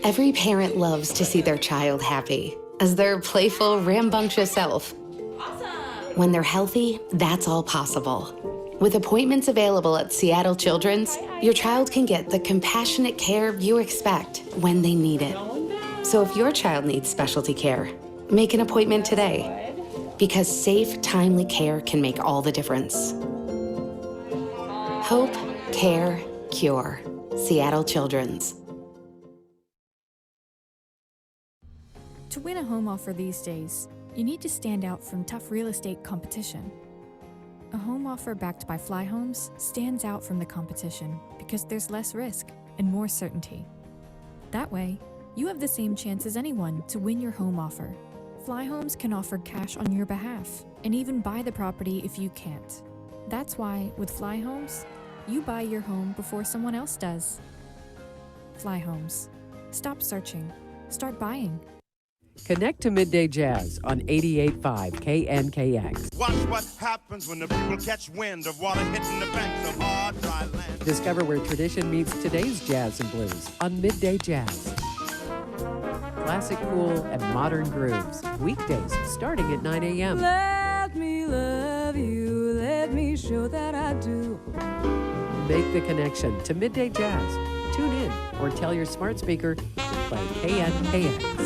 Every parent loves to see their child happy as their playful, rambunctious self. When they're healthy, that's all possible. With appointments available at Seattle Children's, your child can get the compassionate care you expect when they need it. So if your child needs specialty care, make an appointment today, because safe, timely care can make all the difference. Hope, care, cure. Seattle Children's. To win a home offer these days, you need to stand out from tough real estate competition. A home offer backed by Fly Homes stands out from the competition because there's less risk and more certainty. That way, you have the same chance as anyone to win your home offer. Fly Homes can offer cash on your behalf and even buy the property if you can't. That's why, with Fly Homes, you buy your home before someone else does. Fly Homes. Stop searching. Start buying. Connect to Midday Jazz on 88.5 KNKX. Watch what happens when the people catch wind of water hitting the banks of hard, dry land. Discover where tradition meets today's jazz and blues on Midday Jazz. Classic, cool, and modern grooves. Weekdays starting at 9 a.m. Let me love you. Let me show that I do. Make the connection to Midday Jazz. Tune in or tell your smart speaker to play KNKX.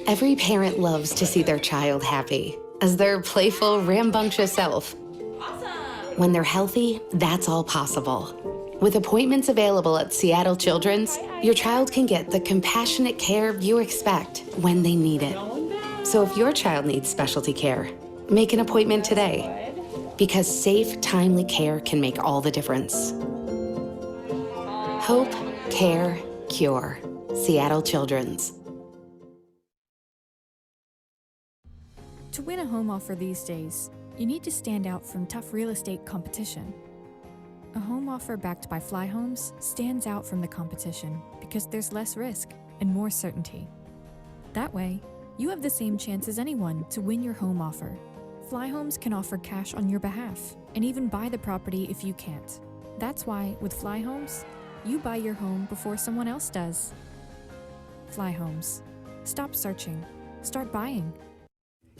Every parent loves to see their child happy as their playful, rambunctious self. When they're healthy, that's all possible. With appointments available at Seattle Children's, your child can get the compassionate care you expect when they need it. So if your child needs specialty care, make an appointment today, because safe, timely care can make all the difference. Hope, care, cure. Seattle Children's. To win a home offer these days, you need to stand out from tough real estate competition. A home offer backed by Fly Homes stands out from the competition because there's less risk and more certainty. That way, you have the same chance as anyone to win your home offer. Fly Homes can offer cash on your behalf and even buy the property if you can't. That's why, with Fly Homes, you buy your home before someone else does. Fly Homes. Stop searching. Start buying.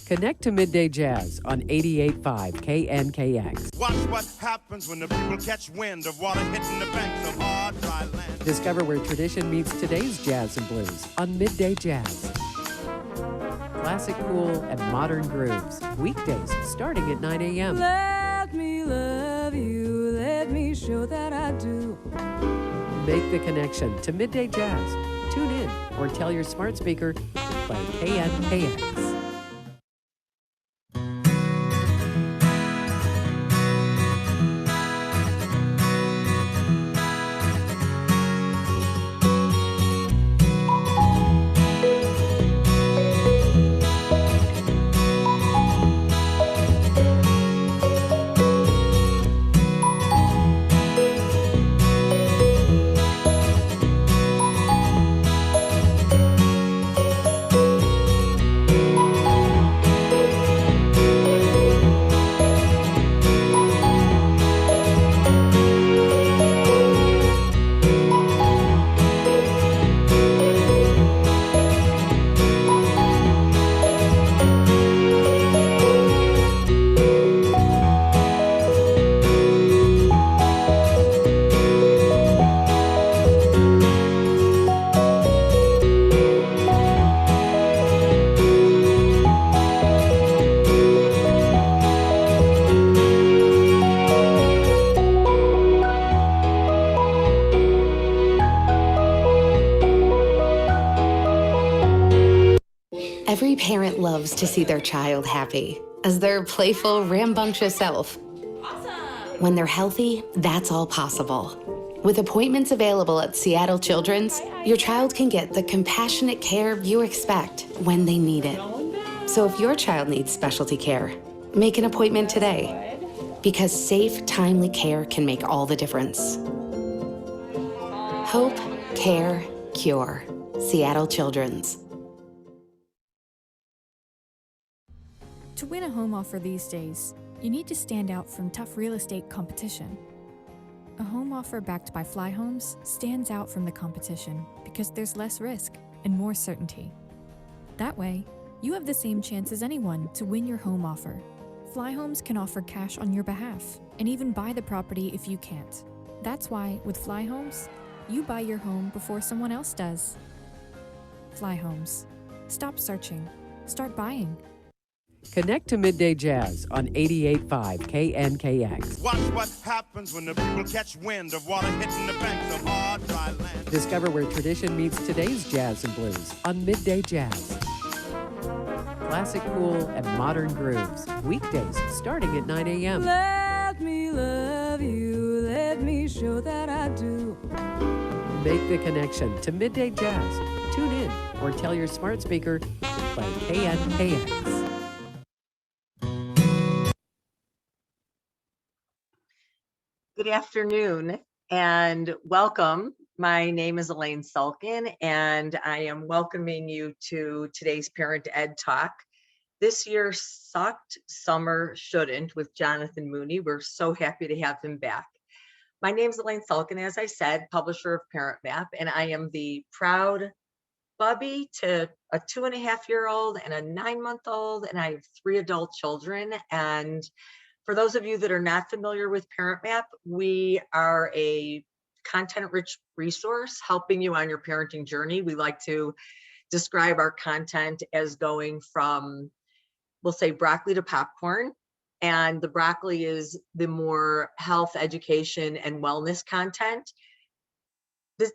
Connect to Midday Jazz on 88.5 KNKX. Watch what happens when the people catch wind of water hitting the banks of hard, dry land. Discover where tradition meets today's jazz and blues on Midday Jazz. Classic, cool, and modern grooves. Weekdays starting at 9 a.m. Let me love you, let me show that I do. Make the connection to Midday Jazz. Tune in or tell your smart speaker to play KNKX. Every parent loves to see their child happy as their playful, rambunctious self. When they're healthy, that's all possible. With appointments available at Seattle Children's, your child can get the compassionate care you expect when they need it. So if your child needs specialty care, make an appointment today, because safe, timely care can make all the difference. Hope, care, cure. Seattle Children's. To win a home offer these days, you need to stand out from tough real estate competition. A home offer backed by Fly Homes stands out from the competition because there's less risk and more certainty. That way, you have the same chance as anyone to win your home offer. Fly Homes can offer cash on your behalf and even buy the property if you can't. That's why, with Fly Homes, you buy your home before someone else does. Fly Homes. Stop searching. Start buying. Connect to Midday Jazz on 88.5 KNKX. Watch what happens when the people catch wind of water hitting the banks of hard, dry land. Discover where tradition meets today's jazz and blues on Midday Jazz. Classic, cool, and modern grooves. Weekdays starting at 9 a.m. Let me love you, let me show that I do. Make the connection to Midday Jazz. Tune in or tell your smart speaker to play KNKX. Good afternoon and welcome. My name is Elaine Sulkin and I am welcoming you to today's Parent Ed Talk. This year sucked, summer shouldn't with Jonathan Mooney. We're so happy to have him back. My name is Elaine Sulkin, as I said, publisher of ParentMap, and I am the proud bubby to a 2.5-year-old and a 9-month-old, and I have 3 adult children. And for those of you that are not familiar with ParentMap, we are a content-rich resource helping you on your parenting journey. We like to describe our content as going from, we'll say, broccoli to popcorn. And the broccoli is the more health, education, and wellness content.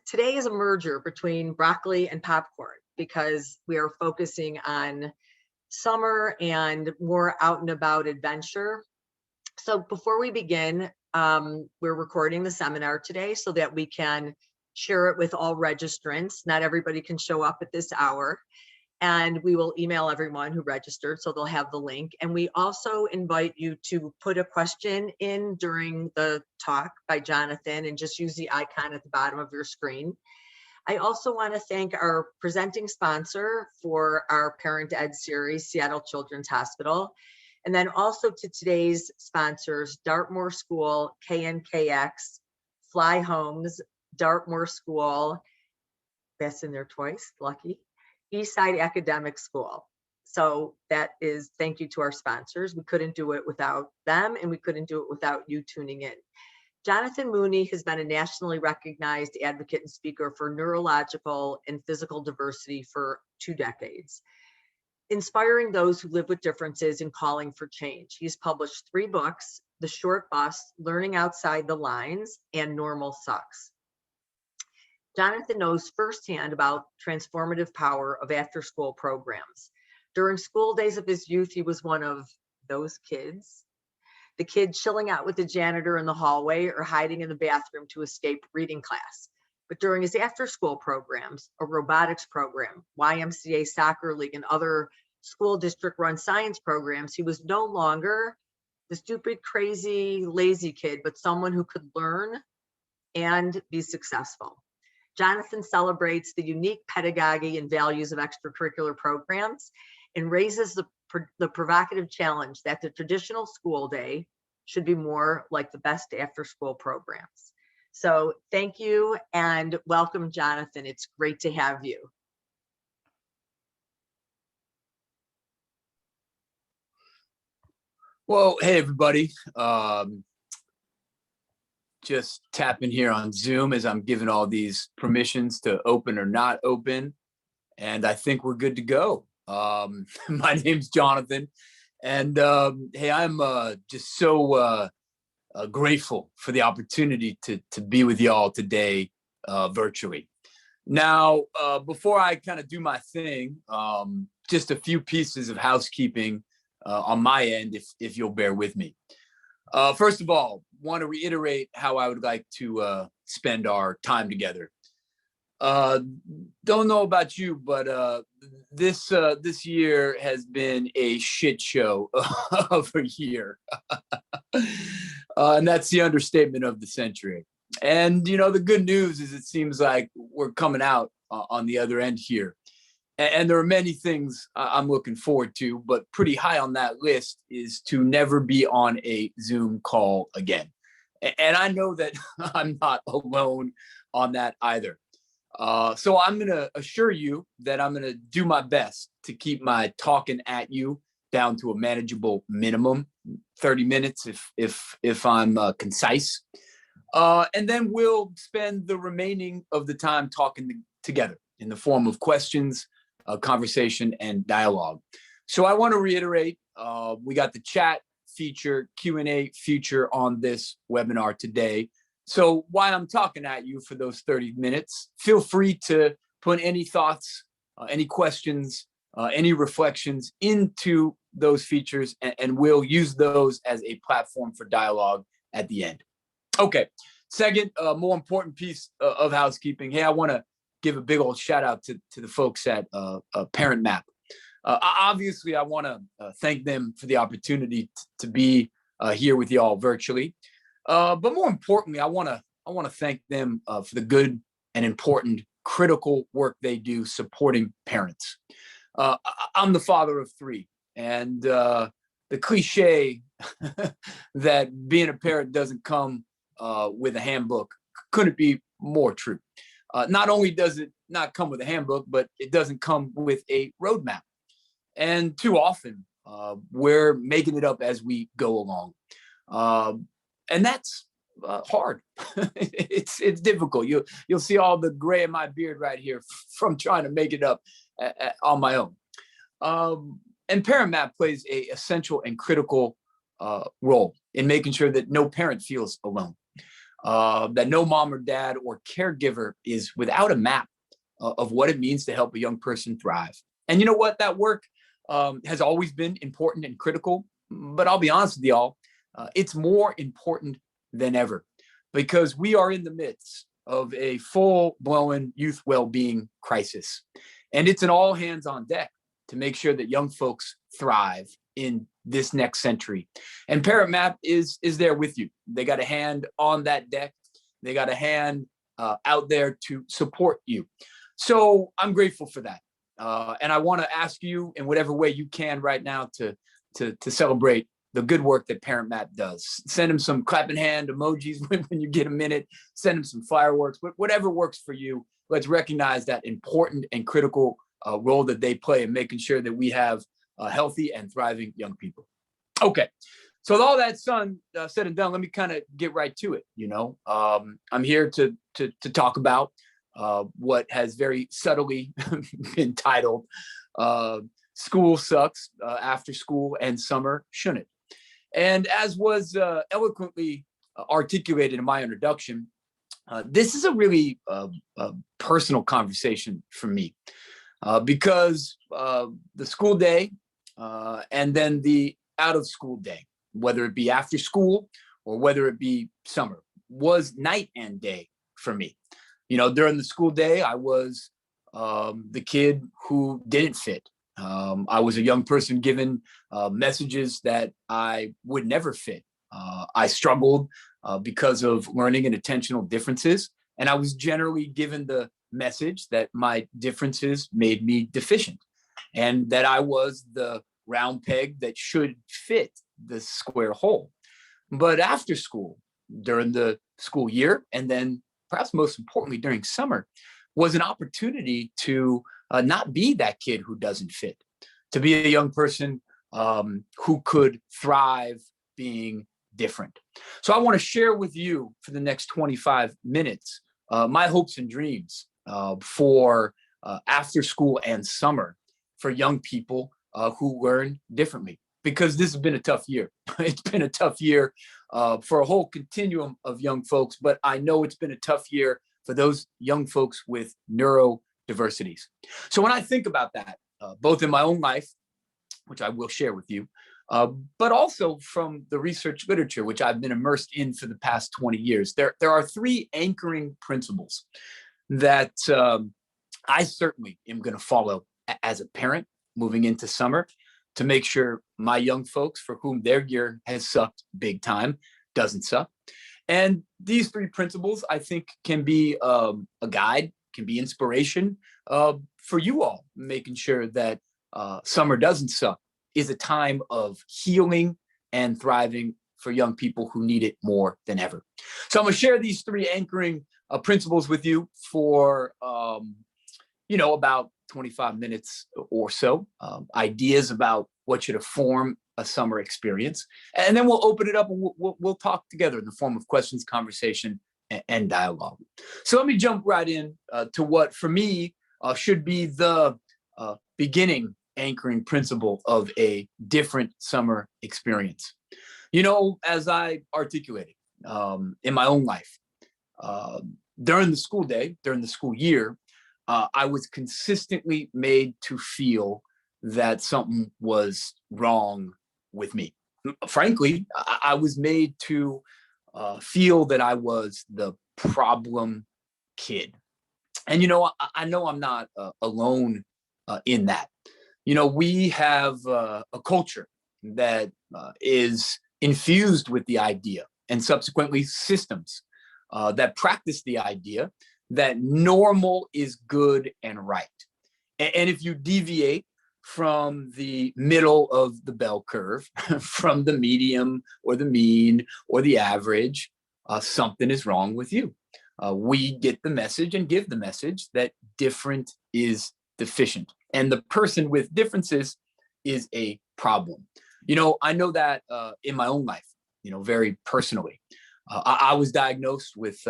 Today is a merger between broccoli and popcorn because we are focusing on summer and more out and about adventure. So before we begin, we're recording the seminar today so that we can share it with all registrants. Not everybody can show up at this hour. And we will email everyone who registered so they'll have the link. And we also invite you to put a question in during the talk by Jonathan and just use the icon at the bottom of your screen. I also want to thank our presenting sponsor for our Parent Ed series, Seattle Children's Hospital. And then also to today's sponsors, Dartmoor School, KNKX, Fly Homes, Dartmoor School, that's in there twice, lucky, Eastside Academic School. So that is thank you to our sponsors. We couldn't do it without them, and we couldn't do it without you tuning in. Jonathan Mooney has been a nationally recognized advocate and speaker for neurological and physical diversity for 2 decades, inspiring those who live with differences and calling for change. He's published 3 books: The Short Bus, Learning Outside the Lines, and Normal Sucks. Jonathan knows firsthand about transformative power of after-school programs. During school days of his youth, he was one of those kids, the kid chilling out with the janitor in the hallway or hiding in the bathroom to escape reading class. But during his after-school programs, a robotics program, YMCA soccer league, and other school district-run science programs, he was no longer the stupid, crazy, lazy kid, but someone who could learn and be successful. Jonathan celebrates the unique pedagogy and values of extracurricular programs and raises the provocative challenge that the traditional school day should be more like the best after-school programs. So thank you and welcome, Jonathan. It's great to have you. Well, hey, everybody. Just tapping here on Zoom as I'm giving all these permissions to open or not open. And I think we're good to go. My name's Jonathan. And hey, I'm just so grateful for the opportunity to be with y'all today virtually. Now, before I kind of do my thing, just a few pieces of housekeeping on my end, if you'll bear with me. First of all, want to reiterate how I would like to spend our time together. Don't know about you, but this year has been a shit show of a year. And that's the understatement of the century. And, you know, the good news is it seems like we're coming out on the other end here. And there are many things I'm looking forward to, but pretty high on that list is to never be on a Zoom call again. And I know that I'm not alone on that either. So I'm going to assure you that I'm going to do my best to keep my talking at you down to a manageable minimum, 30 minutes if I'm concise. And then we'll spend the remaining of the time talking together in the form of questions, conversation, and dialogue. So I want to reiterate, we got the chat feature, Q&A feature on this webinar today. So while I'm talking at you for those 30 minutes, feel free to put any thoughts, any questions, any reflections into those features, and we'll use those as a platform for dialogue at the end. Okay, second, more important piece of housekeeping. Hey, I want to give a big old shout out to the folks at ParentMap. Obviously, I want to thank them for the opportunity to be here with y'all virtually. But more importantly, I want to thank them for the good and important critical work they do supporting parents. I'm the father of 3, and the cliche that being a parent doesn't come with a handbook couldn't be more true. Not only does it not come with a handbook, but it doesn't come with a roadmap. And too often, we're making it up as we go along. And that's hard. It's difficult. You'll see all the gray in my beard right here from trying to make it up on my own. And ParentMap plays an essential and critical role in making sure that no parent feels alone. That no mom or dad or caregiver is without a map of what it means to help a young person thrive. And you know what? That work has always been important and critical, but I'll be honest with y'all, it's more important than ever because we are in the midst of a full-blown youth well-being crisis. And it's an all hands on deck to make sure that young folks thrive in this next century. And ParentMap is there with you. They got a hand on that deck. They got a hand out there to support you. So I'm grateful for that. And I want to ask you in whatever way you can right now to celebrate the good work that ParentMap does. Send them some clapping hand emojis when you get a minute. Send them some fireworks, whatever works for you. Let's recognize that important and critical role that they play in making sure that we have healthy and thriving young people. Okay, so with all that said and done, let me kind of get right to it. I'm here to talk about what has very subtly been titled "School Sucks," after school and summer shouldn't. And as was eloquently articulated in my introduction, this is a really personal conversation for me because the school day and then the out of school day, whether it be after school or whether it be summer, was night and day for me. During the school day, I was the kid who didn't fit. I was a young person given messages that I would never fit. I struggled because of learning and attentional differences, and I was generally given the message that my differences made me deficient, and that I was the round peg that should fit the square hole. But after school, during the school year, and then perhaps most importantly during summer, was an opportunity to not be that kid who doesn't fit, to be a young person who could thrive being different. So I want to share with you for the next 25 minutes my hopes and dreams for after school and summer for young people who learn differently, because this has been a tough year. It's been a tough year for a whole continuum of young folks, but I know it's been a tough year for those young folks with neurodiversities. So when I think about that, both in my own life, which I will share with you, but also from the research literature, which I've been immersed in for the past 20 years, there are three anchoring principles that I certainly am going to follow as a parent moving into summer to make sure my young folks for whom their year has sucked big time doesn't suck. And these three principles, I think, can be a guide, can be inspiration for you all, making sure that summer doesn't suck is a time of healing and thriving for young people who need it more than ever. So I'm going to share these three anchoring principles with you for, about 25 minutes or so, ideas about what should inform a summer experience. And then we'll open it up and we'll talk together in the form of questions, conversation, and dialogue. So let me jump right in to what for me should be the beginning anchoring principle of a different summer experience. As I articulated in my own life, during the school day, during the school year, I was consistently made to feel that something was wrong with me. Frankly, I was made to feel that I was the problem kid. And, I know I'm not alone in that. We have a culture that is infused with the idea, and subsequently systems that practice the idea that normal is good and right. And if you deviate from the middle of the bell curve, from the medium or the mean or the average, something is wrong with you. We get the message and give the message that different is deficient. And the person with differences is a problem. I know that in my own life, very personally. I was diagnosed with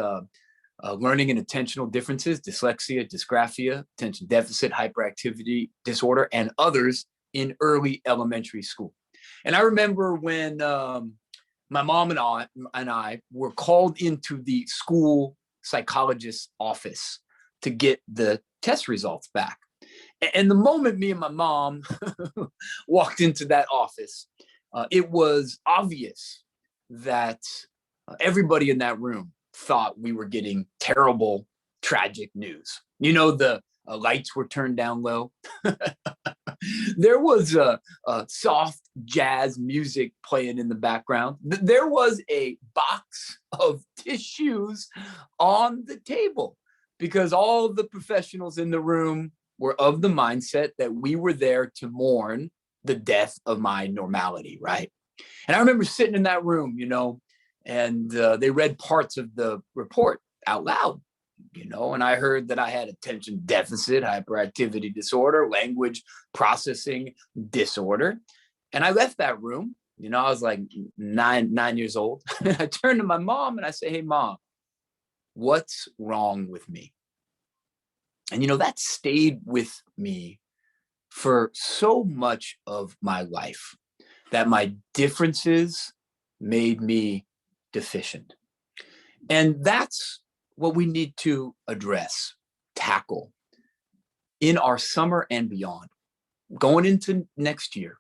learning and attentional differences, dyslexia, dysgraphia, attention deficit hyperactivity disorder, and others in early elementary school. And I remember when my mom and I were called into the school psychologist's office to get the test results back. And the moment me and my mom walked into that office, it was obvious that everybody in that room thought we were getting terrible, tragic news. The lights were turned down low. There was a soft jazz music playing in the background. There was a box of tissues on the table because all the professionals in the room were of the mindset that we were there to mourn the death of my normality, right? And I remember sitting in that room, and they read parts of the report out loud, and I heard that I had attention deficit hyperactivity disorder, language processing disorder. And I left that room. I was like nine years old. I turned to my mom and I say, "Hey, Mom, what's wrong with me?" And, that stayed with me for so much of my life, that my differences made me deficient. And that's what we need to address, tackle in our summer and beyond. Going into next year,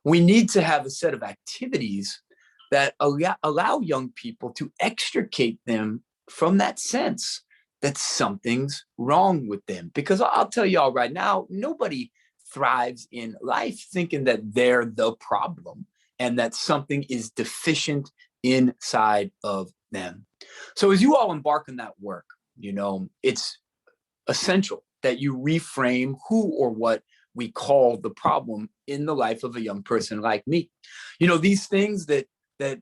we need to have a set of activities that allow young people to extricate them from that sense that something's wrong with them. Because I'll tell y'all right now, nobody thrives in life thinking that they're the problem and that something is deficient inside of them. So as you all embark on that work, it's essential that you reframe who or what we call the problem in the life of a young person like me. These things that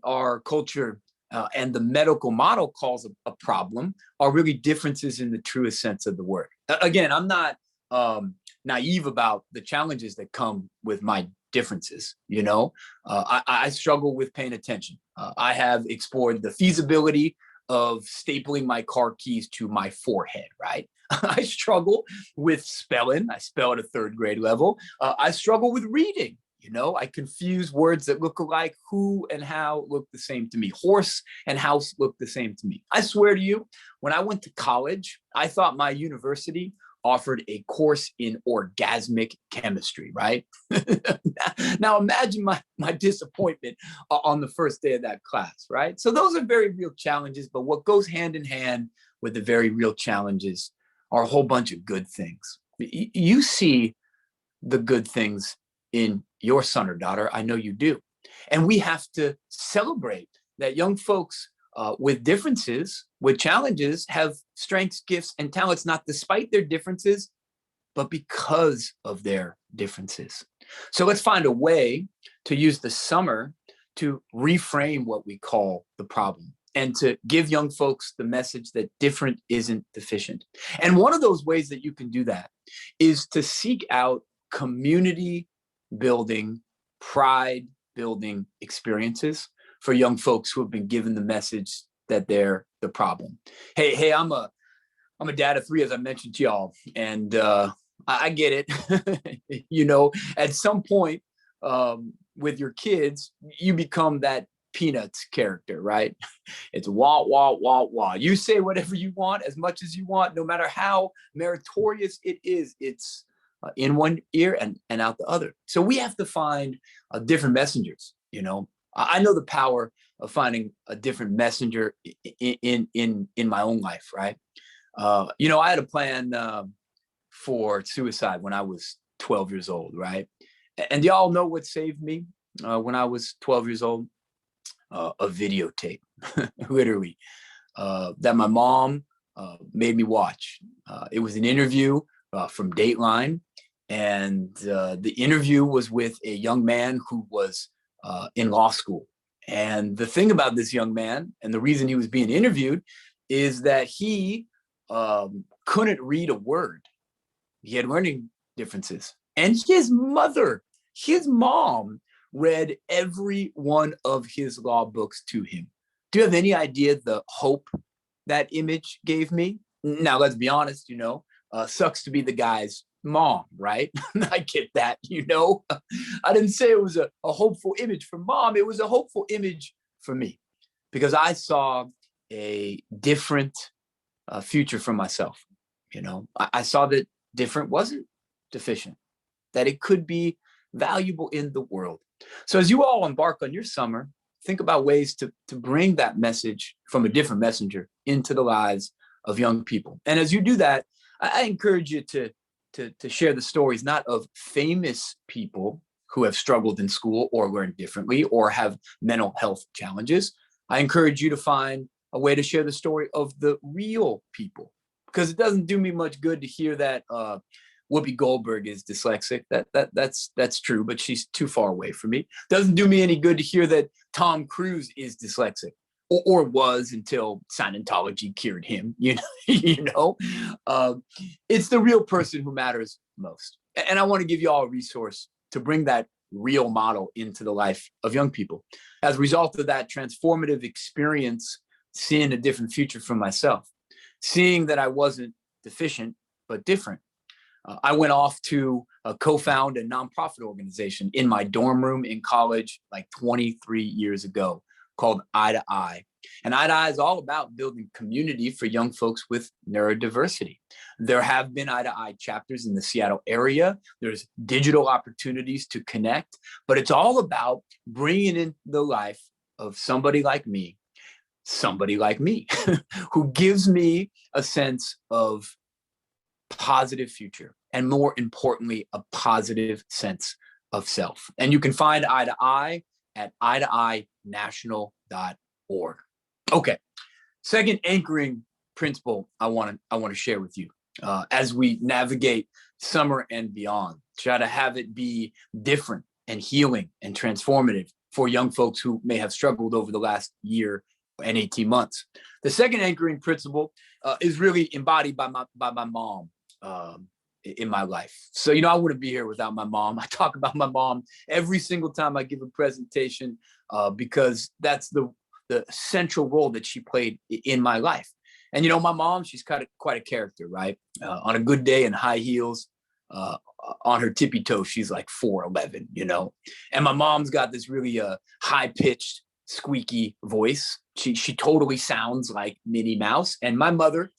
our culture and the medical model calls a problem are really differences in the truest sense of the word. Again, I'm not naive about the challenges that come with my differences. I struggle with paying attention. I have explored the feasibility of stapling my car keys to my forehead, right? I struggle with spelling. I spell at a third grade level. I struggle with reading. I confuse words that look alike. Who and how look the same to me. Horse and house look the same to me. I swear to you, when I went to college, I thought my university offered a course in orgasmic chemistry, right? Now imagine my disappointment on the first day of that class, right? So those are very real challenges, but what goes hand in hand with the very real challenges are a whole bunch of good things. You see the good things in your son or daughter. I know you do. And we have to celebrate that young folks with differences, with challenges, have strengths, gifts, and talents, not despite their differences, but because of their differences. So let's find a way to use the summer to reframe what we call the problem and to give young folks the message that different isn't deficient. And one of those ways that you can do that is to seek out community building, pride building experiences for young folks who have been given the message that they're the problem. Hey, I'm a dad of 3, as I mentioned to y'all, and I get it. At some point with your kids, you become that Peanuts character, right? It's wah, wah, wah, wah. You say whatever you want, as much as you want, no matter how meritorious it is. It's in one ear and out the other. So we have to find different messengers. I know the power of finding a different messenger in my own life, right? I had a plan for suicide when I was 12 years old, right? And y'all know what saved me when I was 12 years old? A videotape, literally, that my mom made me watch. It was an interview from Dateline, and the interview was with a young man who was in law school. And the thing about this young man, and the reason he was being interviewed, is that he couldn't read a word. He had learning differences. And his mom, read every one of his law books to him. Do you have any idea the hope that image gave me? Now, let's be honest, sucks to be the guy's mom, right? I get that, I didn't say it was a hopeful image for mom. It was a hopeful image for me because I saw a different future for myself. I saw that different wasn't deficient, that it could be valuable in the world. So as you all embark on your summer, think about ways to bring that message from a different messenger into the lives of young people. And as you do that, I encourage you to share the stories, not of famous people who have struggled in school or learned differently or have mental health challenges. I encourage you to find a way to share the story of the real people, because it doesn't do me much good to hear that Whoopi Goldberg is dyslexic. That's true, but she's too far away from me. Doesn't do me any good to hear that Tom Cruise is dyslexic. or was until Scientology cured him. You know, it's the real person who matters most. And I want to give you all a resource to bring that real model into the life of young people. As a result of that transformative experience, seeing a different future for myself, seeing that I wasn't deficient, but different. I went off to co-found a nonprofit organization in my dorm room in college, like 23 years ago, called Eye to Eye. And Eye to Eye is all about building community for young folks with neurodiversity. There have been Eye to Eye chapters in the Seattle area. There's digital opportunities to connect, but it's all about bringing in the life of somebody like me, who gives me a sense of positive future, and more importantly, a positive sense of self. And you can find Eye to Eye at eyetoeyenational.org. Okay, second anchoring principle I want to share with you as we navigate summer and beyond. Try to have it be different and healing and transformative for young folks who may have struggled over the last year and 18 months. The second anchoring principle is really embodied by my mom in my life. So, I wouldn't be here without my mom. I talk about my mom every single time I give a presentation because that's the central role that she played in my life. And, my mom, she's quite a character, right? On a good day in high heels, on her tippy toes, she's like 4'11", And my mom's got this really high-pitched, squeaky voice. She totally sounds like Minnie Mouse. And my mother,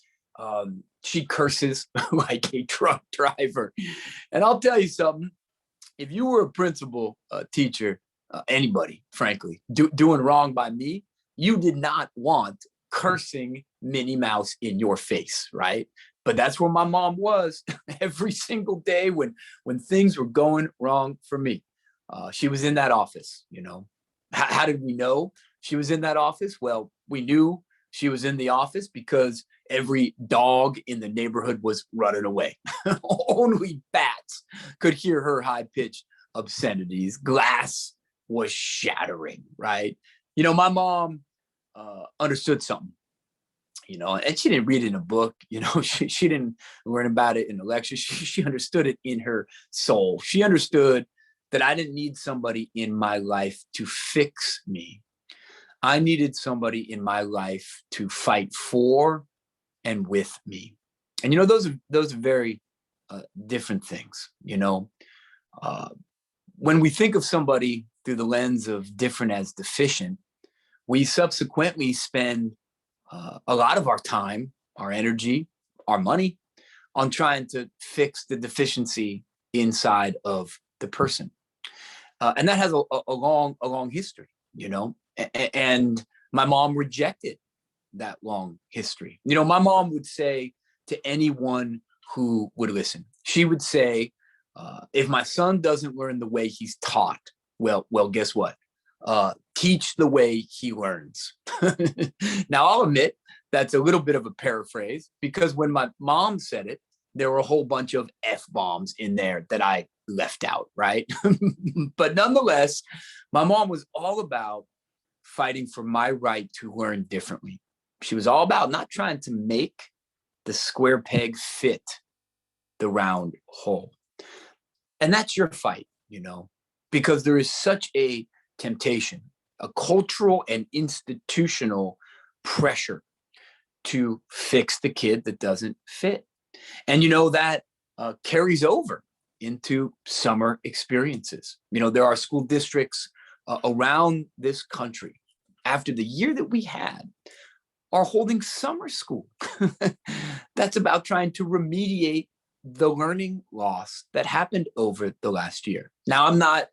she curses like a truck driver. And I'll tell you something, if you were a principal, teacher, anybody, frankly, doing wrong by me, you did not want cursing Minnie Mouse in your face, right? But that's where my mom was every single day when things were going wrong for me. She was in that office, How did we know she was in that office? Well, we knew she was in the office because every dog in the neighborhood was running away. Only bats could hear her high-pitched obscenities. Glass was shattering, right? My mom understood something, and she didn't read it in a book. She didn't learn about it in a lecture. She understood it in her soul. She understood that I didn't need somebody in my life to fix me. I needed somebody in my life to fight for and with me. And those are very different things. When we think of somebody through the lens of different as deficient, we subsequently spend a lot of our time, our energy, our money on trying to fix the deficiency inside of the person. And that has a long history, and my mom rejected that long history. My mom would say to anyone who would listen, she would say, if my son doesn't learn the way he's taught, well, guess what? Teach the way he learns. Now, I'll admit that's a little bit of a paraphrase because when my mom said it, there were a whole bunch of F-bombs in there that I left out, right? But nonetheless, my mom was all about fighting for my right to learn differently. She was all about not trying to make the square peg fit the round hole. And that's your fight, because there is such a temptation, a cultural and institutional pressure to fix the kid that doesn't fit. And that carries over into summer experiences. There are school districts around this country, after the year that we had, are holding summer school. That's about trying to remediate the learning loss that happened over the last year. Now, I'm not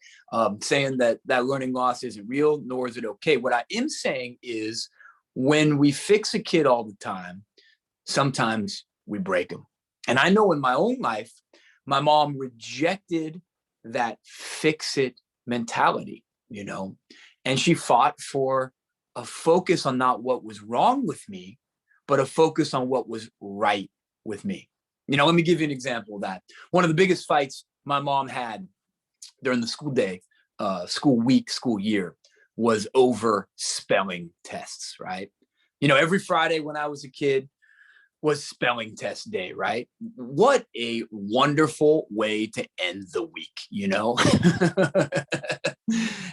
saying that learning loss isn't real, nor is it okay. What I am saying is when we fix a kid all the time, sometimes we break them. And I know in my own life, my mom rejected that fix-it mentality, and she fought for a focus on not what was wrong with me, but a focus on what was right with me. Let me give you an example of that. One of the biggest fights my mom had during the school day, school week, school year, was over spelling tests, right? You know, every Friday when I was a kid was spelling test day, right? What a wonderful way to end the week, you know?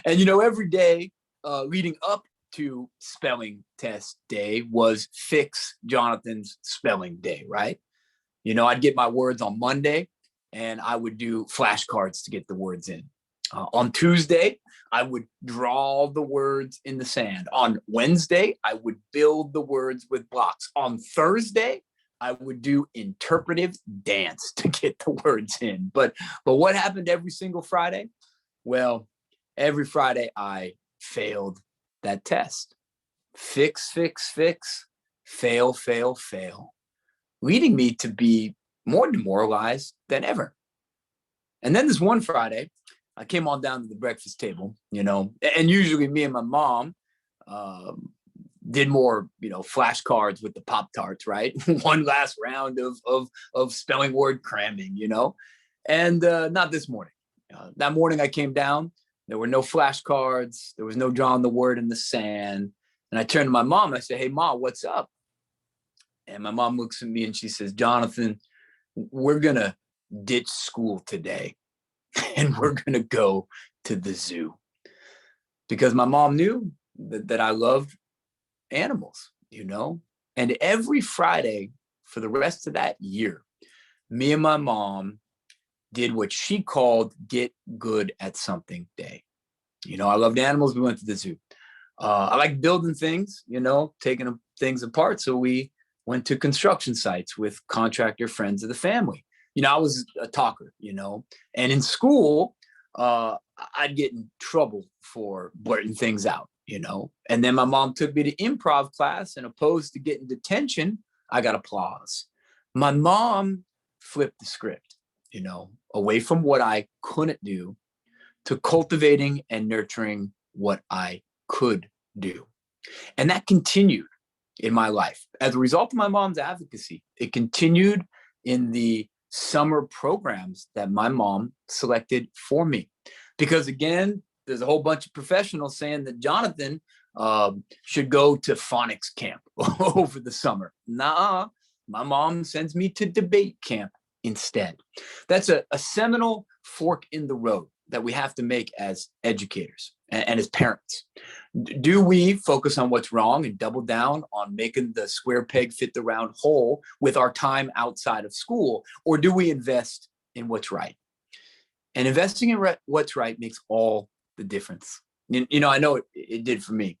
And, you know, every day leading up to spelling test day was fix Jonathan's spelling day, right? You know, I'd get my words on Monday and I would do flashcards to get the words in. On Tuesday, I would draw the words in the sand. On Wednesday, I would build the words with blocks. On Thursday, I would do interpretive dance to get the words in. But what happened every single Friday? Well, every Friday I failed that test. Fix, fix, fix, fail, fail, fail, leading me to be more demoralized than ever. And then this one Friday, I came on down to the breakfast table, you know, and usually me and my mom did more, you know, flashcards with the Pop-Tarts, right? One last round of spelling word cramming, you know, and not this morning. That morning I came down, there were no flashcards, there was no drawing the word in the sand. And I turned to my mom, I said, "Hey, Mom, what's up?" And my mom looks at me and she says, "Jonathan, we're going to ditch school today and we're going to go to the zoo." Because my mom knew that I loved animals, you know? And every Friday for the rest of that year, me and my mom did what she called get good at something day. You know, I loved animals. We went to the zoo. I like building things, you know, taking things apart. So we went to construction sites with contractor friends of the family. You know, I was a talker, you know, and in school, I'd get in trouble for blurting things out, you know, and then my mom took me to improv class, and opposed to getting detention, I got applause. My mom flipped the script, you know, away from what I couldn't do to cultivating and nurturing what I could do. And that continued in my life. As a result of my mom's advocacy, it continued in the summer programs that my mom selected for me. Because again, there's a whole bunch of professionals saying that Jonathan should go to phonics camp over the summer. Nah, my mom sends me to debate camp instead. That's a seminal fork in the road that we have to make as educators and as parents. Do we focus on what's wrong and double down on making the square peg fit the round hole with our time outside of school? Or do we invest in what's right? And investing in what's right makes all the difference. You know, I know it did for me.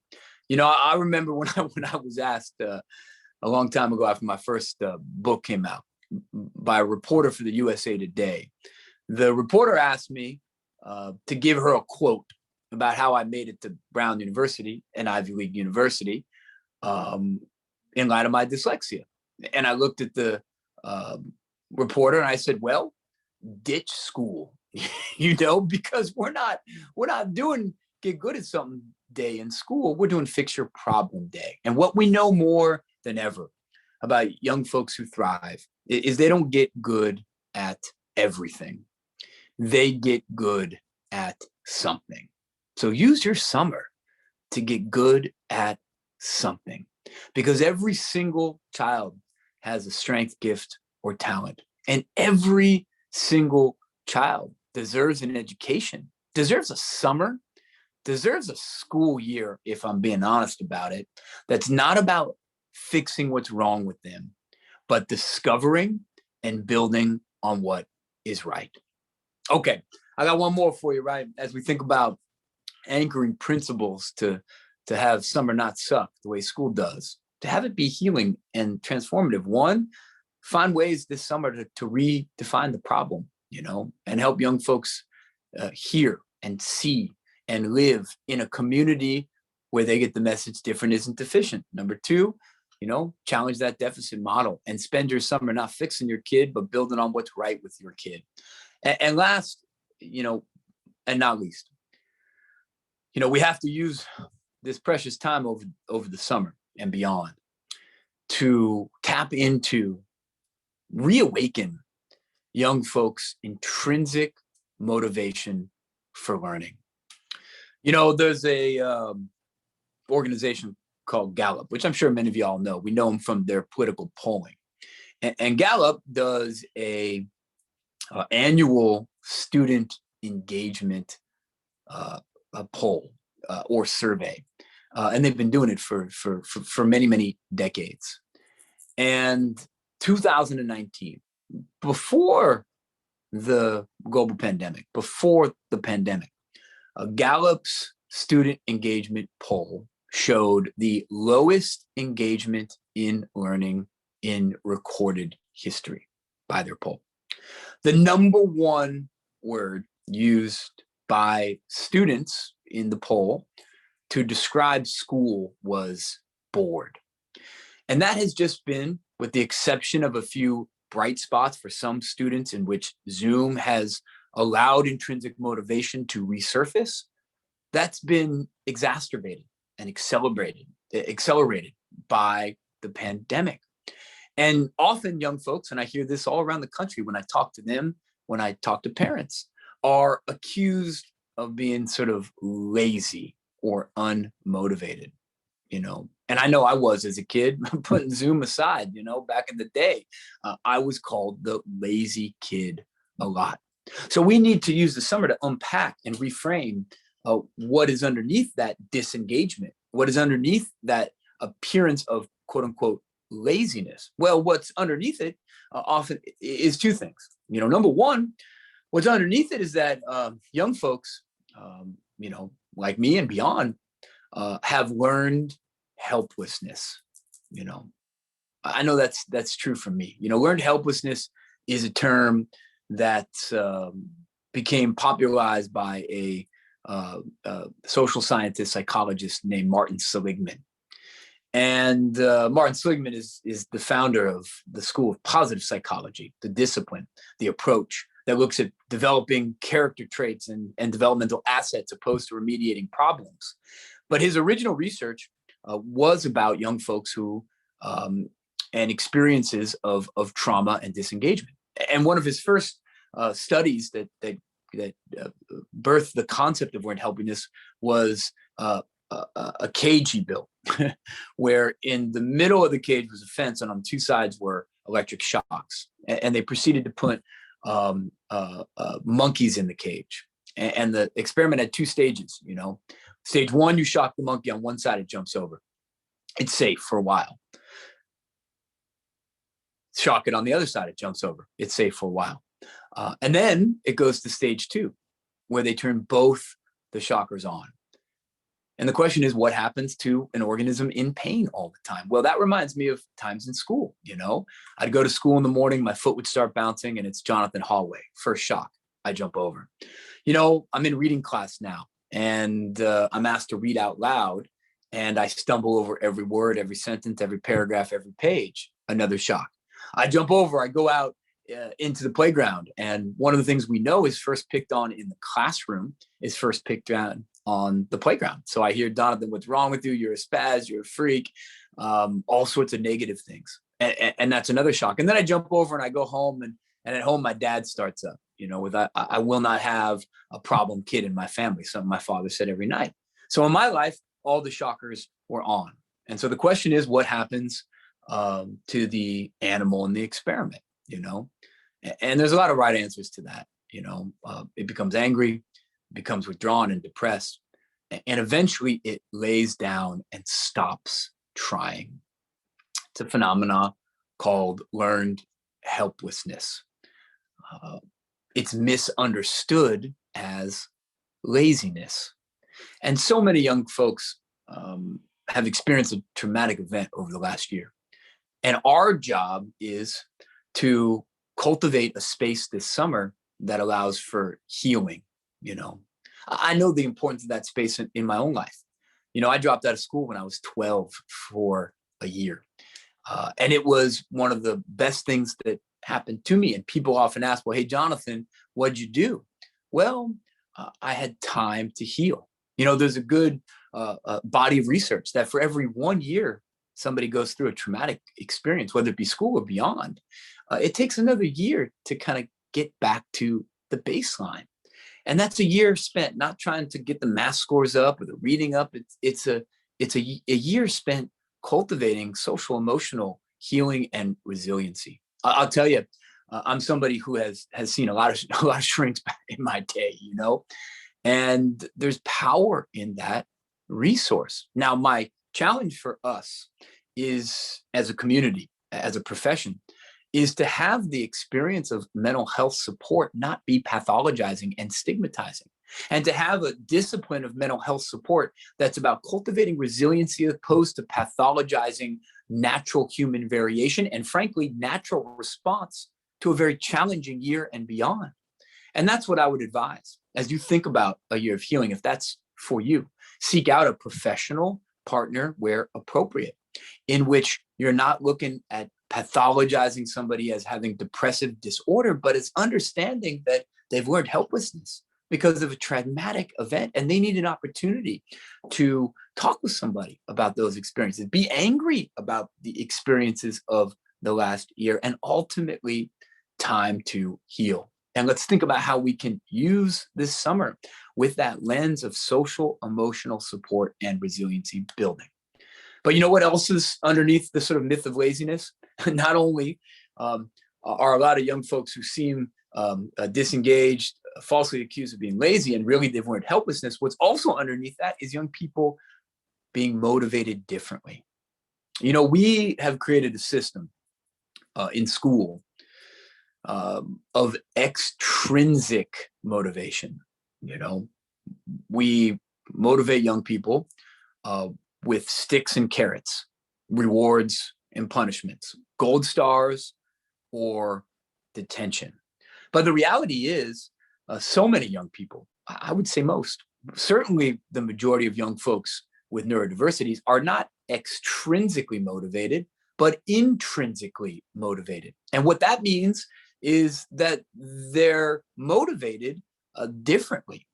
You know, I remember when I was asked a long time ago after my first book came out by a reporter for the USA Today. The reporter asked me to give her a quote about how I made it to Brown University, an Ivy League university, in light of my dyslexia. And I looked at the reporter and I said, "Well, ditch school," you know, because we're not doing get good at something day in school. We're doing fix your problem day. And what we know more than ever about young folks who thrive is they don't get good at everything. They get good at something. So use your summer to get good at something, because every single child has a strength, gift, or talent. And every single child deserves an education, deserves a summer, deserves a school year, if I'm being honest about it, that's not about fixing what's wrong with them, but discovering and building on what is right. Okay, I got one more for you, right? As we think about anchoring principles to have summer not suck the way school does, to have it be healing and transformative. One, find ways this summer to redefine the problem, you know, and help young folks hear and see and live in a community where they get the message different isn't deficient. Number two, you know, challenge that deficit model and spend your summer not fixing your kid, but building on what's right with your kid. And last, you know, and not least, you know, we have to use this precious time over the summer and beyond to tap into, reawaken young folks' intrinsic motivation for learning. There's a organization called Gallup, which I'm sure many of you all know. We know them from their political polling. And Gallup does a annual student engagement a poll or survey. And they've been doing it for many, many decades. And 2019, before the global pandemic, Gallup's student engagement poll showed the lowest engagement in learning in recorded history by their poll. The number one word used by students in the poll to describe school was bored. And that has just been, with the exception of a few bright spots for some students in which Zoom has allowed intrinsic motivation to resurface, that's been exacerbated and accelerated by the pandemic. And often young folks, and I hear this all around the country when I talk to them, when I talk to parents, are accused of being sort of lazy or unmotivated, And I know I was as a kid, putting Zoom aside, back in the day, I was called the lazy kid a lot. So we need to use the summer to unpack and reframe what is underneath that disengagement, what is underneath that appearance of quote unquote laziness. Well, what's underneath it often is two things. Number one, what's underneath it is that young folks, like me and beyond, have learned helplessness. I know that's true for me. Learned helplessness is a term that became popularized by a social scientist, psychologist named Martin Seligman. And Martin Seligman is the founder of the school of positive psychology, the discipline, the approach that looks at developing character traits and developmental assets opposed to remediating problems. But his original research was about young folks who and experiences of trauma and disengagement. And one of his first studies that birthed the concept of learned helplessness was a cage he built, where in the middle of the cage was a fence, and on two sides were electric shocks. And they proceeded to put monkeys in the cage. And the experiment had two stages. Stage one, you shock the monkey on one side, it jumps over. It's safe for a while. Shock it on the other side, it jumps over. It's safe for a while. And then it goes to stage two, where they turn both the shockers on. And the question is, what happens to an organism in pain all the time? Well, that reminds me of times in school. I'd go to school in the morning, my foot would start bouncing, and it's Jonathan hallway. First shock, I jump over. I'm in reading class now, and I'm asked to read out loud, and I stumble over every word, every sentence, every paragraph, every page. Another shock. I jump over, I go out into the playground. And one of the things we know is first picked on in the classroom is first picked on the playground. So I hear, Jonathan, what's wrong with you? You're a spaz, you're a freak, all sorts of negative things. And that's another shock. And then I jump over and I go home, and at home, my dad starts up, with I will not have a problem kid in my family, something my father said every night. So in my life, all the shockers were on. And so the question is, what happens to the animal in the experiment, And there's a lot of right answers to that. It becomes angry, becomes withdrawn and depressed, and eventually it lays down and stops trying. It's a phenomenon called learned helplessness. It's misunderstood as laziness. And so many young folks have experienced a traumatic event over the last year. And our job is to cultivate a space this summer that allows for healing. I know the importance of that space in my own life. I dropped out of school when I was 12 for a year. And it was one of the best things that happened to me. And people often ask, well, hey, Jonathan, what'd you do? Well, I had time to heal. There's a good body of research that for every 1 year somebody goes through a traumatic experience, whether it be school or beyond, it takes another year to kind of get back to the baseline. And that's a year spent not trying to get the math scores up or the reading up. It's a year spent cultivating social emotional healing and resiliency. I'll tell you, I'm somebody who has seen a lot of shrinks back in my day, you know, and there's power in that resource. Now, my challenge for us is, as a community, as a profession, is to have the experience of mental health support not be pathologizing and stigmatizing, and to have a discipline of mental health support that's about cultivating resiliency opposed to pathologizing natural human variation and, frankly, natural response to a very challenging year and beyond. And that's what I would advise as you think about a year of healing. If that's for you, seek out a professional partner where appropriate, in which you're not looking at pathologizing somebody as having depressive disorder, but it's understanding that they've learned helplessness because of a traumatic event and they need an opportunity to talk with somebody about those experiences, be angry about the experiences of the last year, and ultimately time to heal. And let's think about how we can use this summer with that lens of social, emotional support and resiliency building. But you know what else is underneath the sort of myth of laziness? Not only are a lot of young folks who seem disengaged, falsely accused of being lazy, and really they've learned helplessness, what's also underneath that is young people being motivated differently. You know, we have created a system in school of extrinsic motivation. You know, we motivate young people with sticks and carrots, rewards and punishments, gold stars or detention. But the reality is, so many young people, I would say most, certainly the majority of young folks with neurodiversities, are not extrinsically motivated, but intrinsically motivated. And what that means is that they're motivated differently.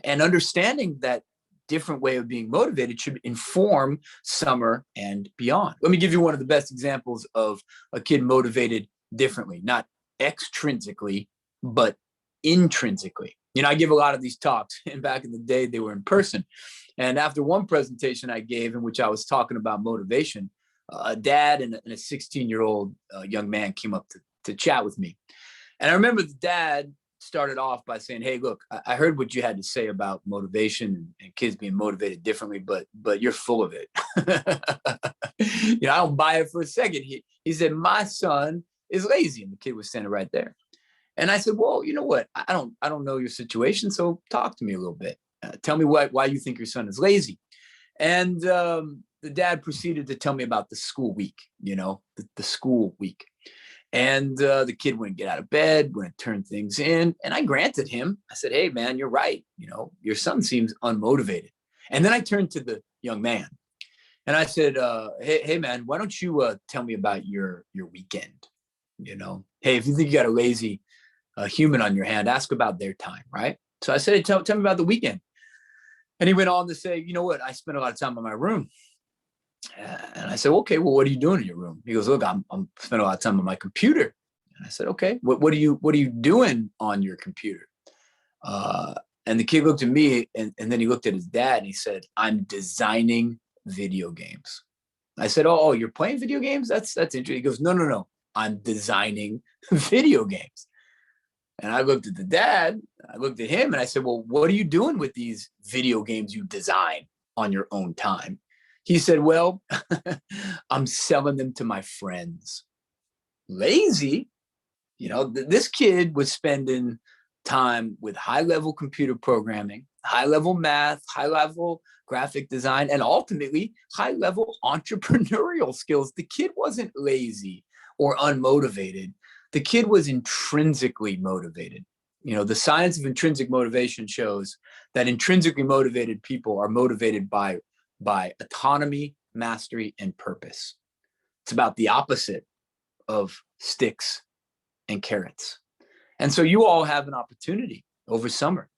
And understanding that different way of being motivated should inform summer and beyond. Let me give you one of the best examples of a kid motivated differently, not extrinsically, but intrinsically. You know, I give a lot of these talks, and back in the day, they were in person. And after one presentation I gave in which I was talking about motivation, a dad and a 16-year-old young man came up to chat with me. And I remember the dad started off by saying, "Hey, look, I heard what you had to say about motivation and kids being motivated differently, but you're full of it." You know, I don't buy it for a second. He said, "My son is lazy," and the kid was standing right there. And I said, "Well, you know what? I don't know your situation, so talk to me a little bit. Tell me why you think your son is lazy." And the dad proceeded to tell me about the school week. You know, the school week. And the kid wouldn't get out of bed, wouldn't turn things in. And I granted him. I said, "Hey, man, you're right. You know, your son seems unmotivated." And then I turned to the young man and I said, hey, man, why don't you tell me about your weekend? You know, hey, if you think you got a lazy human on your hand, ask about their time, right? So I said, "Hey, tell me about the weekend." And he went on to say, "You know what? I spent a lot of time in my room." And I said, "Okay, well, what are you doing in your room?" He goes, "Look, I'm spending a lot of time on my computer." And I said, "Okay, what are you doing on your computer?" And the kid looked at me and then he looked at his dad and he said, "I'm designing video games." I said, "Oh, you're playing video games? That's interesting." He goes, No. I'm designing video games." And I looked at the dad, I looked at him and I said, "Well, what are you doing with these video games you design on your own time?" He said, "Well, I'm selling them to my friends." Lazy? You know, this kid was spending time with high-level computer programming, high-level math, high-level graphic design, and ultimately high-level entrepreneurial skills. The kid wasn't lazy or unmotivated. The kid was intrinsically motivated. You know, the science of intrinsic motivation shows that intrinsically motivated people are motivated by autonomy, mastery, and purpose. It's about the opposite of sticks and carrots. And so you all have an opportunity over summer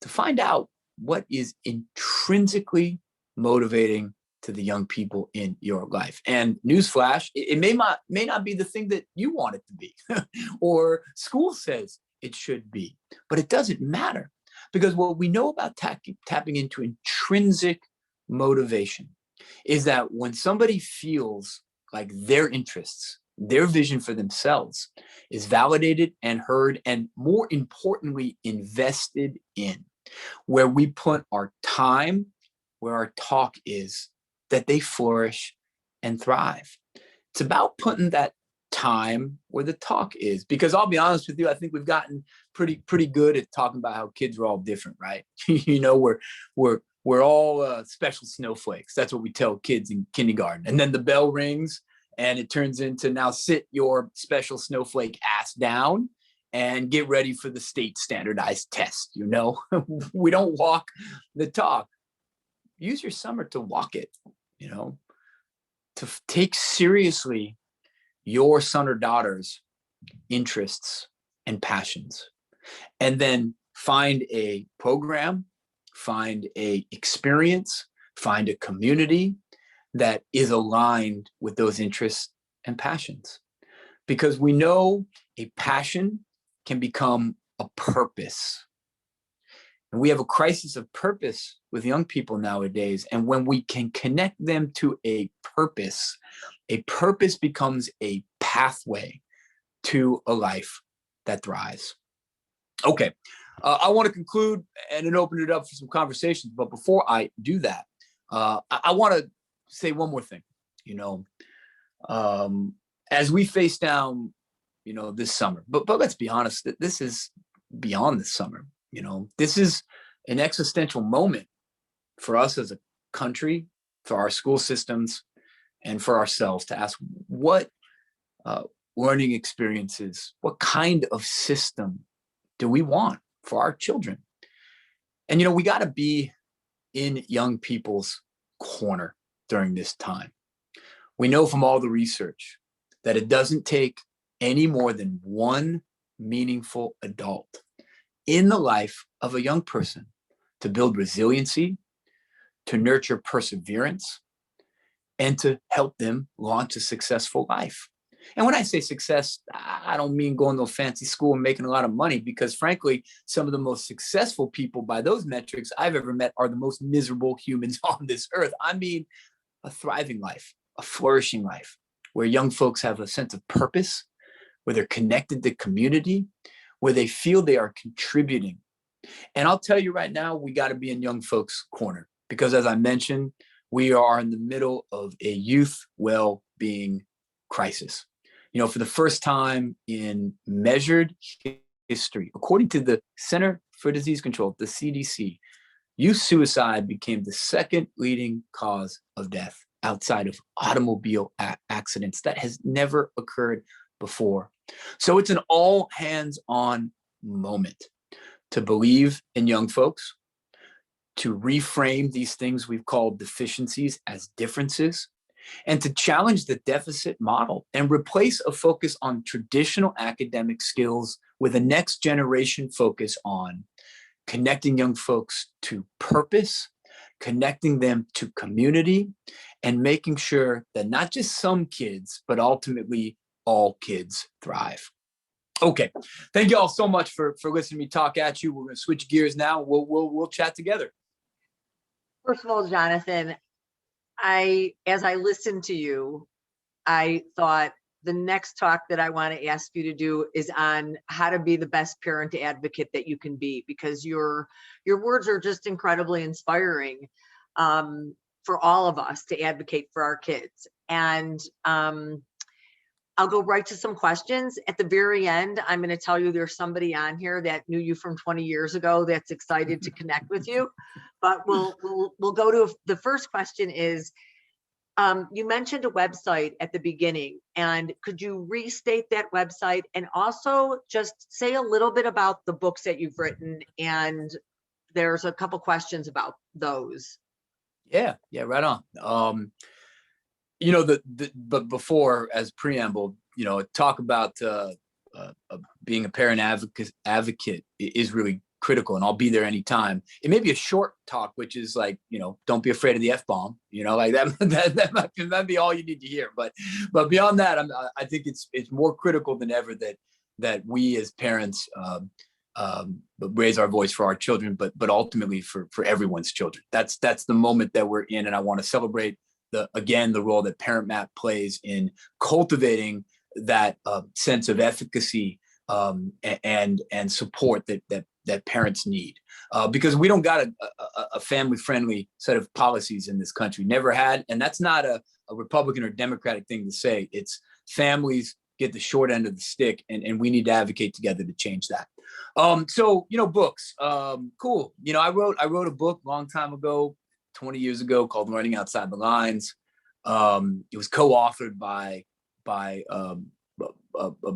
to find out what is intrinsically motivating to the young people in your life. And newsflash, it may not be the thing that you want it to be or school says it should be, but it doesn't matter, Because what we know about tapping into intrinsic motivation is that when somebody feels like their interests, their vision for themselves is validated and heard, and more importantly, invested in, where we put our time, where our talk is, that they flourish and thrive. It's about putting that time where the talk is, because I'll be honest with you, I think we've gotten pretty good at talking about how kids are all different, right? We're all special snowflakes. That's what we tell kids in kindergarten. And then the bell rings and it turns into, now sit your special snowflake ass down and get ready for the state standardized test. We don't walk the talk. Use your summer to walk it, to take seriously your son or daughter's interests and passions, and then find a program, find a experience, find a community that is aligned with those interests and passions. Because we know a passion can become a purpose. And we have a crisis of purpose with young people nowadays. And when we can connect them to a purpose becomes a pathway to a life that thrives. Okay, I want to conclude and then open it up for some conversations. But before I do that, I want to say one more thing. As we face down, this summer, but let's be honest, that this is beyond the summer. This is an existential moment for us as a country, for our school systems, and for ourselves to ask what learning experiences, what kind of system do we want for our children? And, we got to be in young people's corner during this time. We know from all the research that it doesn't take any more than one meaningful adult in the life of a young person to build resiliency, to nurture perseverance, and to help them launch a successful life. And when I say success, I don't mean going to a fancy school and making a lot of money, because frankly, some of the most successful people by those metrics I've ever met are the most miserable humans on this earth. I mean, a thriving life, a flourishing life, where young folks have a sense of purpose, where they're connected to community, where they feel they are contributing. And I'll tell you right now, we got to be in young folks' corner, because as I mentioned, we are in the middle of a youth well-being crisis. For the first time in measured history, according to the Center for Disease Control, the CDC, youth suicide became the second leading cause of death outside of automobile accidents. That has never occurred before. So it's an all hands on moment to believe in young folks, to reframe these things we've called deficiencies as differences, and to challenge the deficit model and replace a focus on traditional academic skills with a next generation focus on connecting young folks to purpose, connecting them to community, and making sure that not just some kids, but ultimately all kids thrive. Okay, thank you all so much for listening to me talk at you. We're going to switch gears now. We'll chat together. First of all, Jonathan, as I listened to you, I thought the next talk that I want to ask you to do is on how to be the best parent advocate that you can be, because your words are just incredibly inspiring for all of us to advocate for our kids. And I'll go right to some questions. At the very end, I'm going to tell you there's somebody on here that knew you from 20 years ago that's excited to connect with you. But we'll go to the first question is, you mentioned a website at the beginning, and could you restate that website and also just say a little bit about the books that you've written? And there's a couple questions about those. Yeah, right on. But before, as preamble, talk about being a parent advocate is really critical, and I'll be there anytime. It may be a short talk, which is like, don't be afraid of the F-bomb, like that might be all you need to hear. But beyond that, I think it's more critical than ever that we as parents raise our voice for our children, but ultimately for everyone's children. That's the moment that we're in, and I want to celebrate the role that ParentMap plays in cultivating that sense of efficacy and support that parents need, because we don't got a family-friendly set of policies in this country. Never had, and that's not a Republican or Democratic thing to say. It's families get the short end of the stick, and we need to advocate together to change that. So books, cool. I wrote a book a long time ago, 20 years ago, called Learning Outside the Lines. It was co-authored by a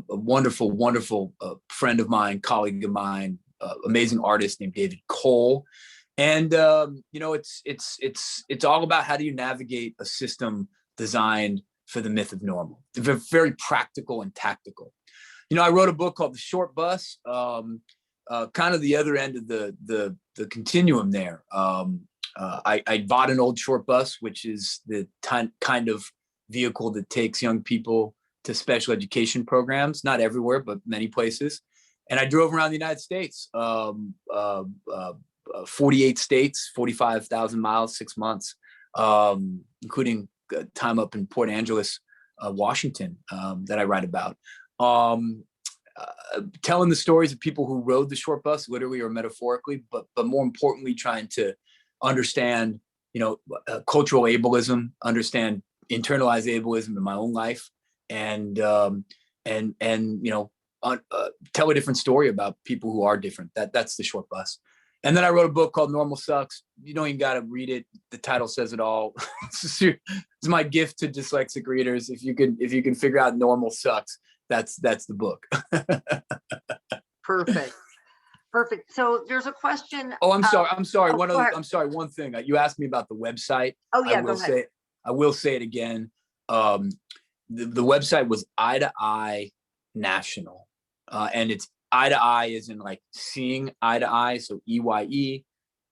wonderful friend of mine, colleague of mine, amazing artist named David Cole. And it's all about how do you navigate a system designed for the myth of normal. Very practical and tactical. I wrote a book called The Short Bus, kind of the other end of the continuum there. I bought an old short bus, which is the kind of vehicle that takes young people to special education programs, not everywhere, but many places. And I drove around the United States, 48 states, 45,000 miles, 6 months, including time up in Port Angeles, Washington, that I write about. Telling the stories of people who rode the short bus, literally or metaphorically, but more importantly, trying to understand, cultural ableism, understand internalized ableism in my own life, and tell a different story about people who are different. That's The Short Bus. And then I wrote a book called Normal Sucks. You don't even got to read it. The title says it all. It's my gift to dyslexic readers. If you can figure out normal sucks, that's the book. Perfect. So there's a question. Oh, I'm sorry. Oh, I'm sorry. One thing you asked me about the website. Oh yeah, go ahead. I will say it again. The website was Eye to Eye National, and it's eye to eye is in like seeing eye to eye. So EYE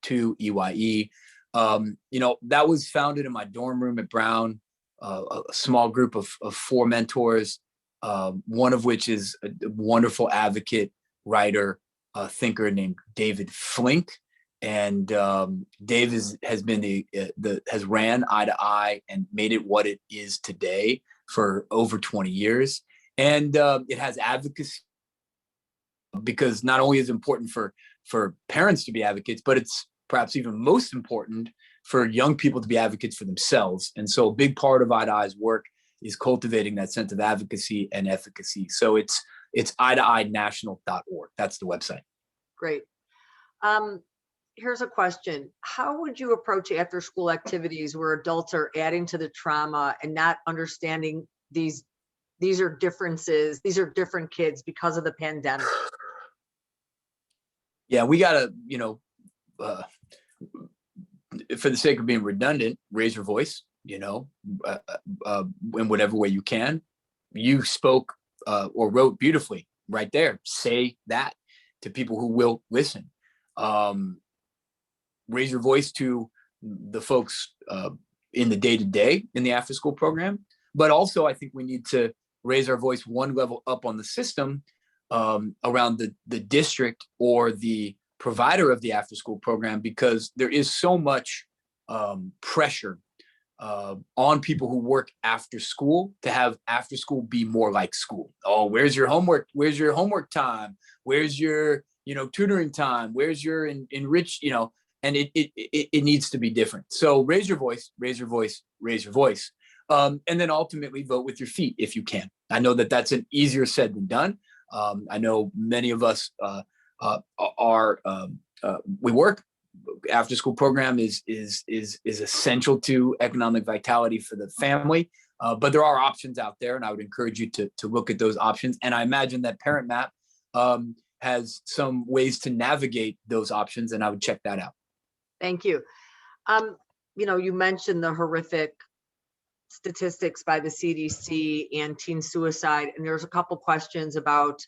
to EYE. That was founded in my dorm room at Brown, a small group of 4 mentors, one of which is a wonderful advocate, writer, thinker named David Flink. And Dave has ran Eye to Eye and made it what it is today for over 20 years. And it has advocacy, because not only is it important for parents to be advocates, but it's perhaps even most important for young people to be advocates for themselves. And so a big part of Eye to Eye's work is cultivating that sense of advocacy and efficacy. So it's eyetoeyenational.org. That's the website. Great. Here's a question. How would you approach after school activities where adults are adding to the trauma and not understanding these are differences, these are different kids because of the pandemic? Yeah, we gotta, for the sake of being redundant, raise your voice, in whatever way you can. You spoke or wrote beautifully right there. Say that to people who will listen. Raise your voice to the folks in the day-to-day in the after-school program. But also, I think we need to raise our voice one level up on the system around the district or the provider of the after-school program, because there is so much pressure on people who work after school to have after school be more like school. Oh, where's your homework? Where's your homework time? Where's your tutoring time? Where's your enrich? And it needs to be different. So raise your voice, raise your voice, raise your voice. And then ultimately vote with your feet if you can. I know that that's an easier said than done. I know many of us we work. After school program is essential to economic vitality for the family. But there are options out there, and I would encourage you to look at those options. And I imagine that ParentMap has some ways to navigate those options, and I would check that out. Thank you. You mentioned the horrific statistics by the CDC and teen suicide, and there's a couple questions about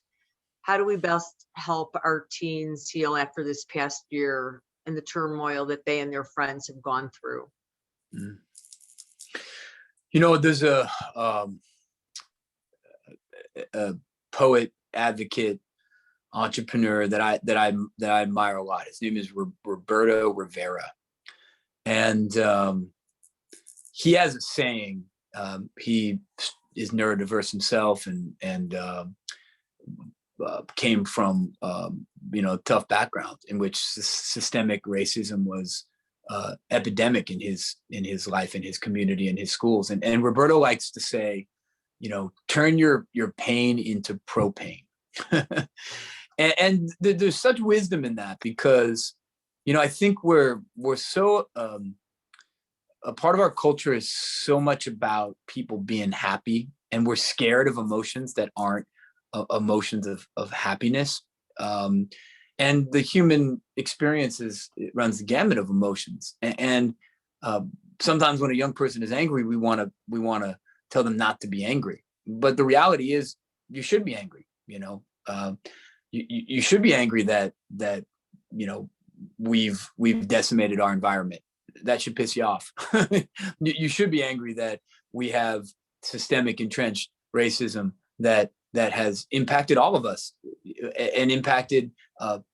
how do we best help our teens heal after this past year and the turmoil that they and their friends have gone through. There's a poet, advocate, entrepreneur that I admire a lot. His name is Roberto Rivera, and he has a saying. He is neurodiverse himself, and came from tough background in which systemic racism was epidemic in his life, in his community, in his schools. And Roberto likes to say, turn your pain into propane. and there's such wisdom in that, because I think we're so a part of our culture is so much about people being happy, and we're scared of emotions that aren't emotions of happiness. And the human experience it runs the gamut of emotions. And sometimes when a young person is angry, we want to tell them not to be angry. But the reality is, you should be angry. You should be angry that we've decimated our environment. That should piss you off. You should be angry that we have systemic entrenched racism that has impacted all of us, and impacted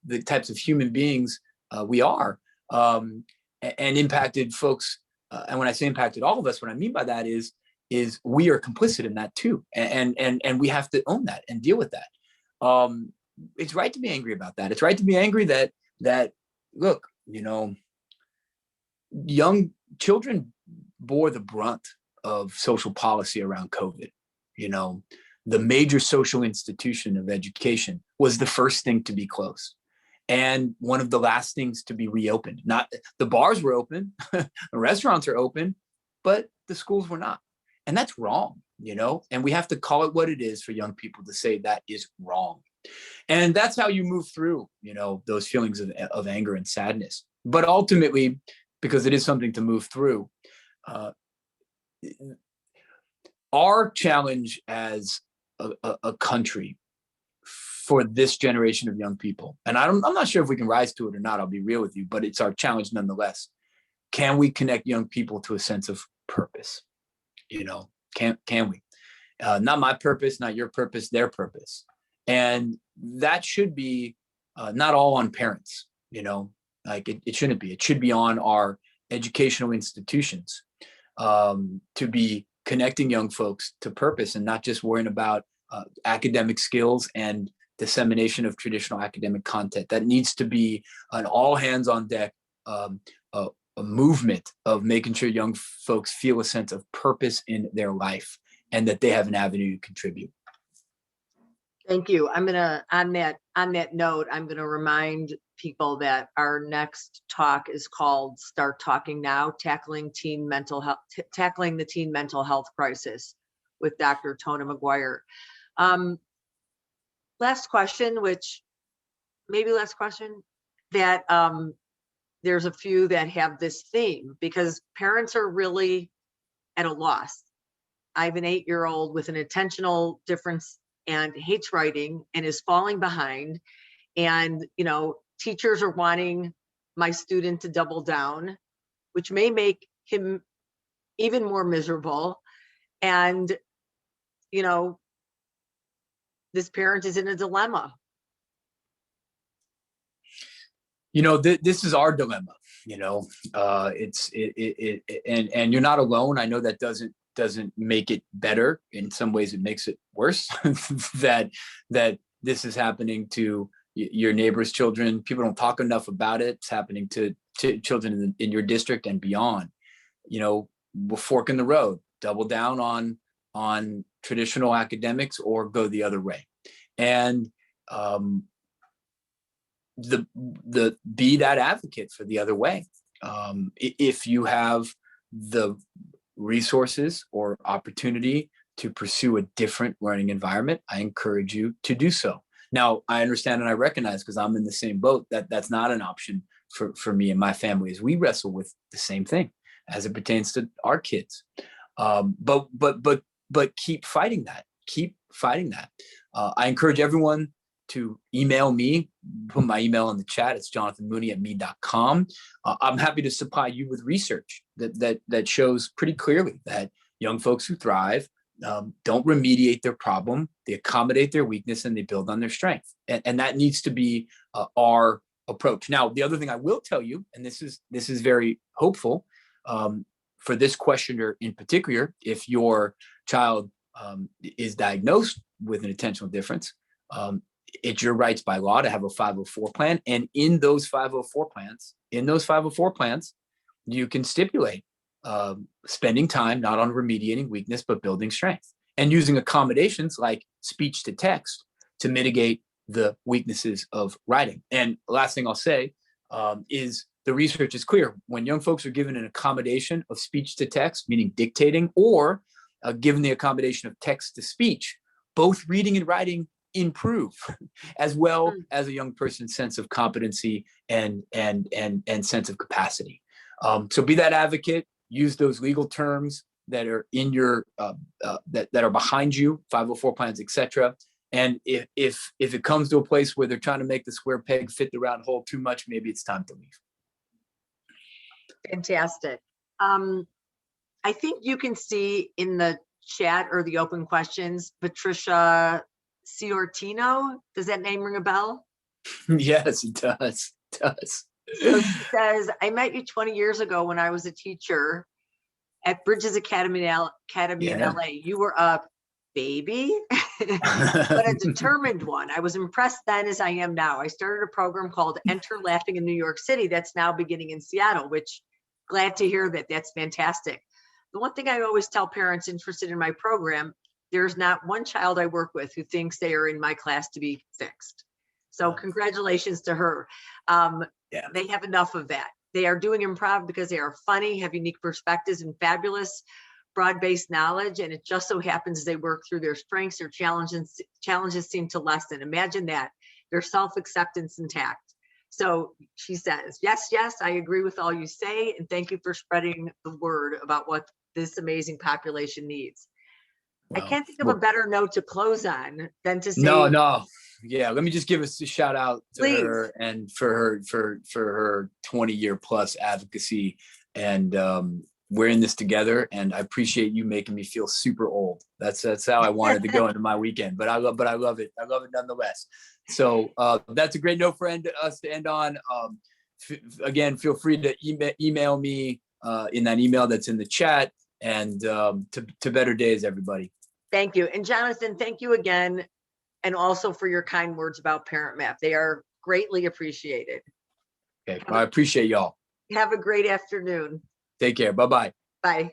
the types of human beings we are, and impacted folks. And when I say impacted all of us, what I mean by that is we are complicit in that too, and we have to own that and deal with that. It's right to be angry about that. It's right to be angry that look, young children bore the brunt of social policy around COVID. The major social institution of education was the first thing to be closed, and one of the last things to be reopened. Not the bars were open, the restaurants are open, but the schools were not. And that's wrong, and we have to call it what it is for young people to say that is wrong. And that's how you move through, those feelings of anger and sadness. But ultimately, because it is something to move through, our challenge as a country for this generation of young people, and I'm not sure if we can rise to it or not, I'll be real with you, but it's our challenge nonetheless. Can we connect young people to a sense of purpose? Can we? Not my purpose, not your purpose, their purpose. And that should be not all on parents, like it shouldn't be. It should be on our educational institutions to be connecting young folks to purpose, and not just worrying about academic skills and dissemination of traditional academic content. That needs to be an all hands on deck a movement of making sure young folks feel a sense of purpose in their life, and that they have an avenue to contribute. Thank you. I'm gonna, on that note, I'm gonna remind people that our next talk is called "Start Talking Now: Tackling the teen mental health crisis" with Dr. Tona McGuire. Last question, that there's a few that have this theme, because parents are really at a loss. I have an 8-year-old with an attentional difference and hates writing and is falling behind. And, teachers are wanting my student to double down, which may make him even more miserable. And, this parent is in a dilemma. This is our dilemma, and you're not alone. I know that doesn't make it better. In some ways it makes it worse that this is happening to your neighbor's children. People don't talk enough about it. It's happening to children in your district and beyond. We'll fork in the road, double down on traditional academics, or go the other way. And be that advocate for the other way. If you have the resources or opportunity to pursue a different learning environment, I encourage you to do so. Now, I understand and I recognize, because I'm in the same boat, that that's not an option for me and my family, as we wrestle with the same thing as it pertains to our kids. But keep fighting that. Keep fighting that. I encourage everyone to email me, put my email in the chat. It's jonathanmooney@me.com. I'm happy to supply you with research that shows pretty clearly that young folks who thrive don't remediate their problem. They accommodate their weakness and they build on their strength. And that needs to be our approach. Now, the other thing I will tell you, and this is very hopeful for this questioner in particular, if your child is diagnosed with an attentional difference, it's your rights by law to have a 504 plan. And in those 504 plans, you can stipulate spending time not on remediating weakness, but building strength, and using accommodations like speech to text to mitigate the weaknesses of writing. And the last thing I'll say is the research is clear. When young folks are given an accommodation of speech to text, meaning dictating, or given the accommodation of text to speech, both reading and writing improve, as well as a young person's sense of competency and sense of capacity. So be that advocate. Use those legal terms that are in your that are behind you, 504 plans, etc. And if it comes to a place where they're trying to make the square peg fit the round hole too much, maybe it's time to leave. Fantastic. I think you can see in the chat or the open questions, Patricia Ciortino. Does that name ring a bell? Yes, it does. It does. So she says, I met you 20 years ago when I was a teacher at Bridges Academy in LA. You were a baby, but a determined one. I was impressed then as I am now. I started a program called Enter Laughing in New York City that's now beginning in Seattle, which glad to hear that. That's fantastic. The one thing I always tell parents interested in my program, there's not one child I work with who thinks they are in my class to be fixed. So congratulations to her. They have enough of that. They are doing improv because they are funny, have unique perspectives and fabulous broad-based knowledge. And it just so happens as they work through their strengths, their challenges seem to lessen. Imagine that, their self-acceptance intact. So she says, yes, I agree with all you say. And thank you for spreading the word about what this amazing population needs. I can't think of a better note to close on than to say, No. Yeah, let me just give us a shout out to Please. her and for her 20-year plus advocacy. And we're in this together, and I appreciate you making me feel super old. That's how I wanted to go into my weekend, but I love it. I love it nonetheless. So that's a great note for us to end on. Again, feel free to email me in that email that's in the chat, and to better days, everybody. Thank you. And Jonathan, thank you again. And also for your kind words about ParentMap. They are greatly appreciated. Okay, I appreciate y'all. Have a great afternoon. Take care. Bye-bye. Bye.